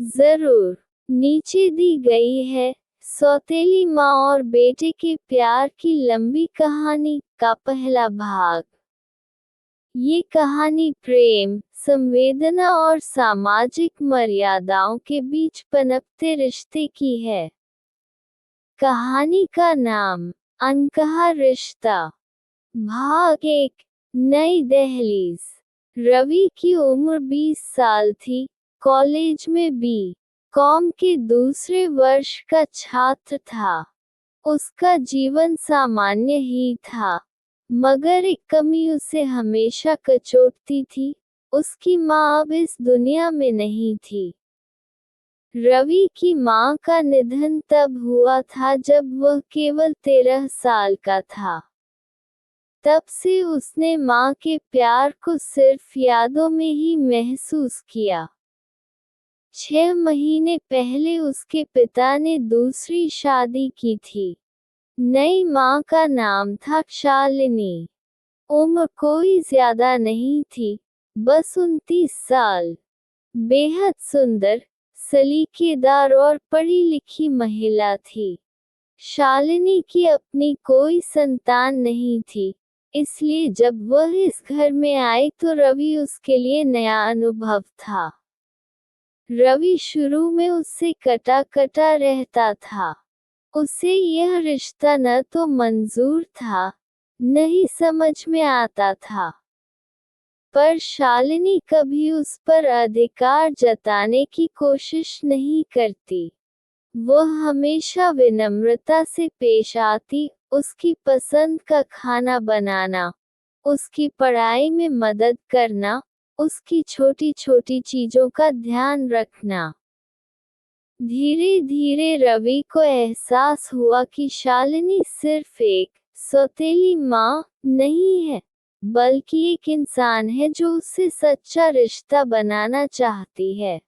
जरूर। नीचे दी गई है सौतेली माँ और बेटे के प्यार की लंबी कहानी का पहला भाग। ये कहानी प्रेम, संवेदना और सामाजिक मर्यादाओं के बीच पनपते रिश्ते की है। कहानी का नाम अनकहा रिश्ता। भाग 1। नई दहलीज। रवि की उम्र 20 साल थी, कॉलेज में बी.कॉम के दूसरे वर्ष का छात्र था। उसका जीवन सामान्य ही था, मगर एक कमी उसे हमेशा कचोटती थी। उसकी माँ अब इस दुनिया में नहीं थी। रवि की माँ का निधन तब हुआ था जब वह केवल 13 साल का था। तब से उसने माँ के प्यार को सिर्फ यादों में ही महसूस किया। 6 महीने पहले उसके पिता ने दूसरी शादी की थी। नई माँ का नाम था शालिनी। उम्र कोई ज्यादा नहीं थी, बस 29 साल। बेहद सुंदर, सलीकेदार और पढ़ी लिखी महिला थी। शालिनी की अपनी कोई संतान नहीं थी, इसलिए जब वह इस घर में आई तो रवि उसके लिए नया अनुभव था। रवि शुरू में उससे कटा कटा रहता था। उसे यह रिश्ता न तो मंजूर था, न ही समझ में आता था। पर शालिनी कभी उस पर अधिकार जताने की कोशिश नहीं करती। वह हमेशा विनम्रता से पेश आती, उसकी पसंद का खाना बनाना, उसकी पढ़ाई में मदद करना, उसकी छोटी छोटी चीजों का ध्यान रखना। धीरे धीरे रवि को एहसास हुआ कि शालिनी सिर्फ एक सौतेली माँ नहीं है, बल्कि एक इंसान है जो उससे सच्चा रिश्ता बनाना चाहती है।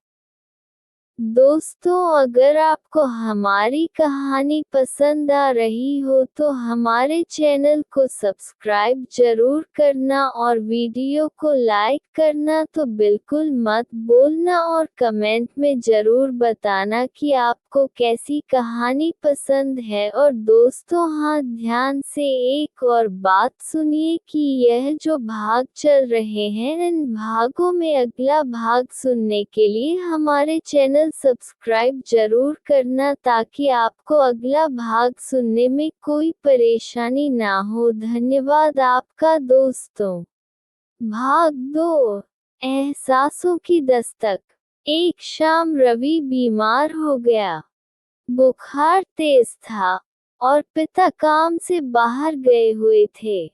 दोस्तों, अगर आपको हमारी कहानी पसंद आ रही हो तो हमारे चैनल को सब्सक्राइब जरूर करना और वीडियो को लाइक करना तो बिल्कुल मत भूलना और कमेंट में जरूर बताना कि आपको कैसी कहानी पसंद है। और दोस्तों, हाँ, ध्यान से एक और बात सुनिए कि यह जो भाग चल रहे हैं, इन भागों में अगला भाग सुनने के लिए हमारे चैनल सब्सक्राइब जरूर करना ताकि आपको अगला भाग सुनने में कोई परेशानी ना हो। धन्यवाद आपका दोस्तों। भाग 2। एहसासों की दस्तक। एक शाम रवि बीमार हो गया। बुखार तेज था और पिता काम से बाहर गए हुए थे।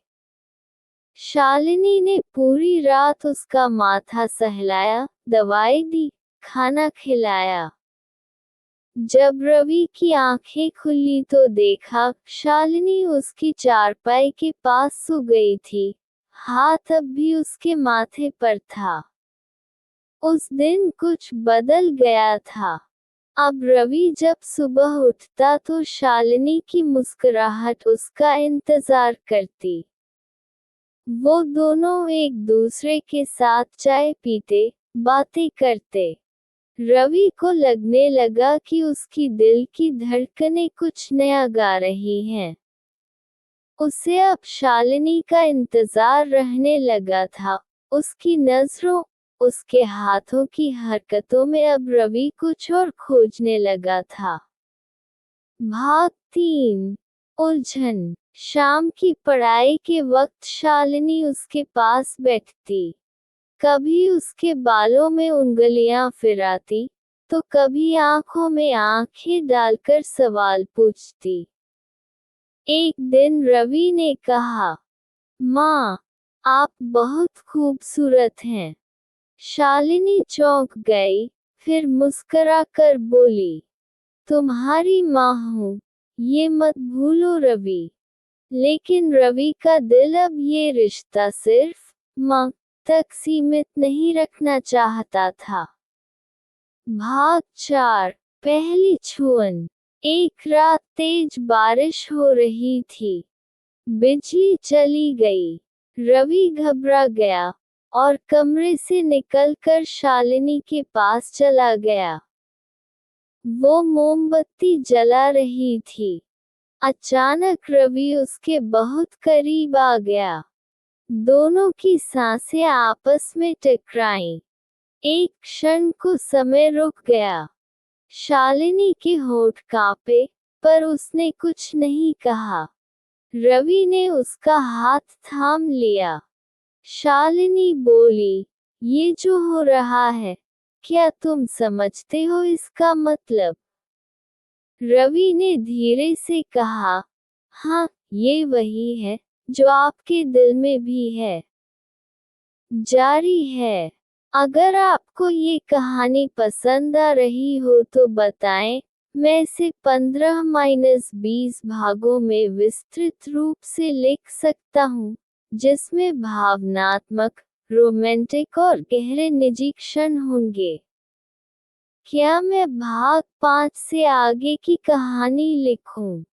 शालिनी ने पूरी रात उसका माथा सहलाया, दवाई दी, खाना खिलाया। जब रवि की आंखें खुली तो देखा शालिनी उसकी चारपाई के पास सो गई थी, हाथ अब भी उसके माथे पर था। उस दिन कुछ बदल गया था। अब रवि जब सुबह उठता तो शालिनी की मुस्कुराहट उसका इंतजार करती। वो दोनों एक दूसरे के साथ चाय पीते, बातें करते। रवि को लगने लगा कि उसकी दिल की धड़कनें कुछ नया गा रही हैं। उसे अब शालिनी का इंतजार रहने लगा था। उसकी नजरों, उसके हाथों की हरकतों में अब रवि कुछ और खोजने लगा था। भाग 3। उलझन। शाम की पढ़ाई के वक्त शालिनी उसके पास बैठती। कभी उसके बालों में उंगलियां फिराती, तो कभी आंखों में आंखें डालकर सवाल पूछती। एक दिन रवि ने कहा, माँ, आप बहुत खूबसूरत हैं। शालिनी चौंक गई, फिर मुस्कुराकर बोली, तुम्हारी माँ हूँ, ये मत भूलो रवि। लेकिन रवि का दिल अब ये रिश्ता सिर्फ माँ तक सीमित नहीं रखना चाहता था। भाग 4। पहली छुअन। एक रात तेज बारिश हो रही थी। बिजली चली गई। रवि घबरा गया और कमरे से निकलकर शालिनी के पास चला गया। वो मोमबत्ती जला रही थी। अचानक रवि उसके बहुत करीब आ गया। दोनों की सांसें आपस में टकराईं। एक क्षण को समय रुक गया। शालिनी के होठ कांपे, पर उसने कुछ नहीं कहा। रवि ने उसका हाथ थाम लिया। शालिनी बोली, ये जो हो रहा है, क्या तुम समझते हो इसका मतलब? रवि ने धीरे से कहा, हाँ, ये वही है जो आपके दिल में भी है। जारी है। अगर आपको ये कहानी पसंद आ रही हो तो बताएं। मैं इसे 15-20 भागों में विस्तृत रूप से लिख सकता हूँ, जिसमें भावनात्मक, रोमांटिक और गहरे निजी क्षण होंगे। क्या मैं भाग 5 से आगे की कहानी लिखूं?